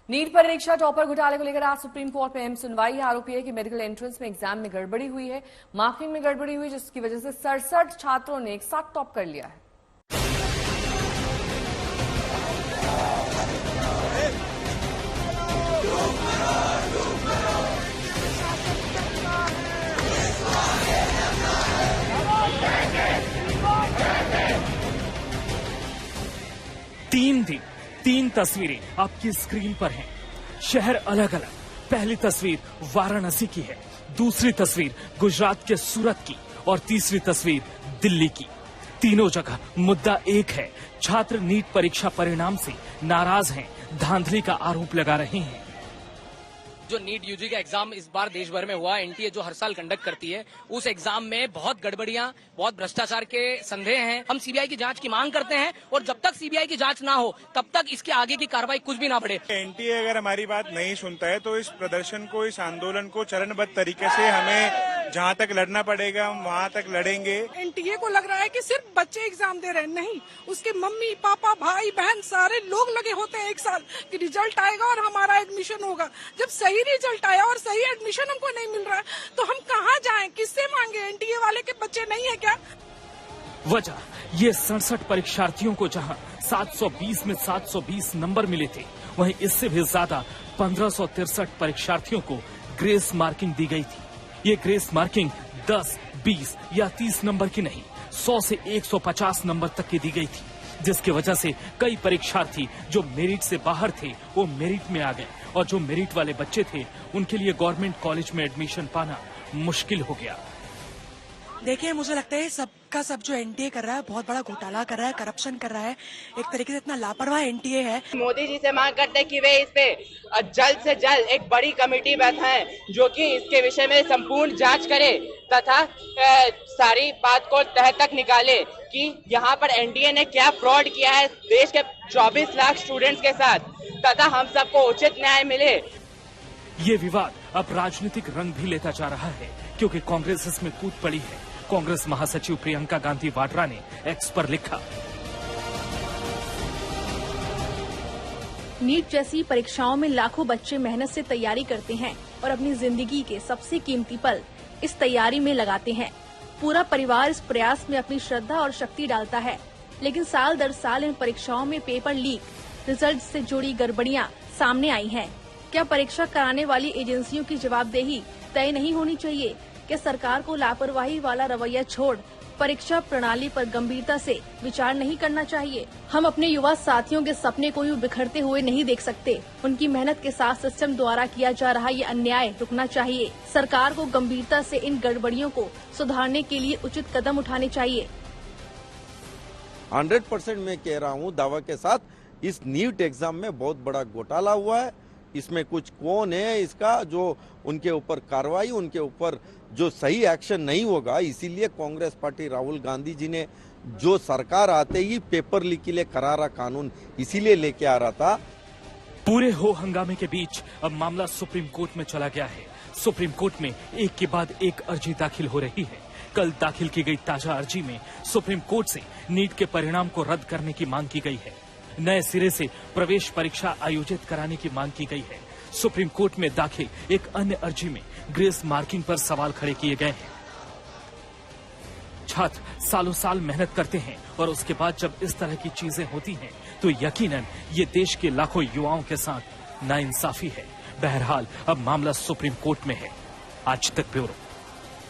NEET परीक्षा topper घोटाले को लेकर आज सुप्रीम कोर्ट में अहम सुनवाई। आरोपी है कि मेडिकल एंट्रेंस में एग्जाम में गड़बड़ी हुई है, मार्किंग में गड़बड़ी हुई, जिसकी वजह से 67 छात्रों ने एक साथ टॉप कर लिया है। तीन तस्वीरें आपकी स्क्रीन पर हैं। शहर अलग अलग। पहली तस्वीर वाराणसी की है, दूसरी तस्वीर गुजरात के सूरत की और तीसरी तस्वीर दिल्ली की। तीनों जगह मुद्दा एक है, छात्र नीट परीक्षा परिणाम से नाराज हैं, धांधली का आरोप लगा रहे हैं। जो नीट यूजी का एग्जाम इस बार देश भर में हुआ, एनटीए जो हर साल कंडक्ट करती है, उस एग्जाम में बहुत गड़बड़ियां, बहुत भ्रष्टाचार के संदेह हैं। हम सीबीआई की जांच की मांग करते हैं और जब तक सीबीआई की जांच ना हो तब तक इसके आगे की कार्रवाई कुछ भी ना बढ़े। एनटीए अगर हमारी बात नहीं सुनता है तो इस प्रदर्शन को, इस आंदोलन को चरणबद्ध तरीके से हमें जहां तक लड़ना पड़ेगा हम वहां तक लड़ेंगे। एनटीए को लग रहा है कि सिर्फ बच्चे एग्जाम दे रहे हैं, नहीं, उसके मम्मी पापा भाई बहन सारे लोग लगे होते हैं एक साल कि रिजल्ट आएगा और हमारा एडमिशन होगा। जब सही रिजल्ट आया और सही एडमिशन हमको नहीं मिल रहा है तो हम कहाँ जाएं, किससे मांगे? एनटीए वाले के बच्चे नहीं है क्या? वजह ये 67 परीक्षार्थियों को जहां 720 में 720 नंबर मिले थे, वहीं इससे भी ज्यादा 1563 परीक्षार्थियों को ग्रेस मार्किंग दी गई थी। ये ग्रेस मार्किंग 10, 20 या 30 नंबर की नहीं, 100 से 150 नंबर तक की दी गई थी, जिसकी वजह से कई परीक्षार्थी जो मेरिट से बाहर थे वो मेरिट में आ गए और जो मेरिट वाले बच्चे थे उनके लिए गवर्नमेंट कॉलेज में एडमिशन पाना मुश्किल हो गया। देखिए, मुझे लगता है सबका सब जो एनटीए कर रहा है बहुत बड़ा घोटाला कर रहा है, करप्शन कर रहा है, एक तरीके से इतना लापरवाह एनटीए है। मोदी जी से मांग करते हैं कि वे इस पे जल्द से जल्द एक बड़ी कमेटी बैठाएं जो कि इसके विषय में संपूर्ण जांच करे तथा सारी बात को तह तक निकाले कि यहाँ पर एनटीए ने क्या फ्रॉड किया है देश के 24 लाख स्टूडेंट्स के साथ, तथा हम सबको उचित न्याय मिले। ये विवाद अब राजनीतिक रंग भी लेता जा रहा है क्योंकि कांग्रेस इसमें कूद पड़ी है। कांग्रेस महासचिव प्रियंका गांधी वाड्रा ने एक्स पर लिखा, नीट जैसी परीक्षाओं में लाखों बच्चे मेहनत से तैयारी करते हैं और अपनी जिंदगी के सबसे कीमती पल इस तैयारी में लगाते हैं। पूरा परिवार इस प्रयास में अपनी श्रद्धा और शक्ति डालता है, लेकिन साल दर साल इन परीक्षाओं में पेपर लीक, रिजल्ट से जुड़ी गड़बड़ियां सामने आई हैं। क्या परीक्षा कराने वाली एजेंसियों की जवाबदेही तय नहीं होनी चाहिए? क्या सरकार को लापरवाही वाला रवैया छोड़ परीक्षा प्रणाली पर गंभीरता से विचार नहीं करना चाहिए? हम अपने युवा साथियों के सपने को यूं बिखरते हुए नहीं देख सकते। उनकी मेहनत के साथ सिस्टम द्वारा किया जा रहा ये अन्याय रुकना चाहिए। सरकार को गंभीरता से इन गड़बड़ियों को सुधारने के लिए उचित कदम उठाने चाहिए। 100% मैं कह रहा हूँ दावा के साथ, इस नीट एग्जाम में बहुत बड़ा घोटाला हुआ है। इसमें कुछ कौन है इसका जो उनके ऊपर कार्रवाई, उनके ऊपर जो सही एक्शन नहीं होगा, इसीलिए कांग्रेस पार्टी राहुल गांधी जी ने जो सरकार आते ही पेपर लीक के लिए करारा कानून इसीलिए लेके आ रहा था। पूरे हो हंगामे के बीच अब मामला सुप्रीम कोर्ट में चला गया है। सुप्रीम कोर्ट में एक के बाद एक अर्जी दाखिल हो रही है। कल दाखिल की गई ताजा अर्जी में सुप्रीम कोर्ट से नीट के परिणाम को रद्द करने की मांग की गई है। नए सिरे से प्रवेश परीक्षा आयोजित कराने की मांग की गई है। सुप्रीम कोर्ट में दाखिल एक अन्य अर्जी में ग्रेस मार्किंग पर सवाल खड़े किए गए हैं। छात्र सालों साल मेहनत करते हैं और उसके बाद जब इस तरह की चीजें होती हैं तो यकीनन ये देश के लाखों युवाओं के साथ नाइंसाफी है। बहरहाल अब मामला सुप्रीम कोर्ट में है। आज तक ब्यूरो।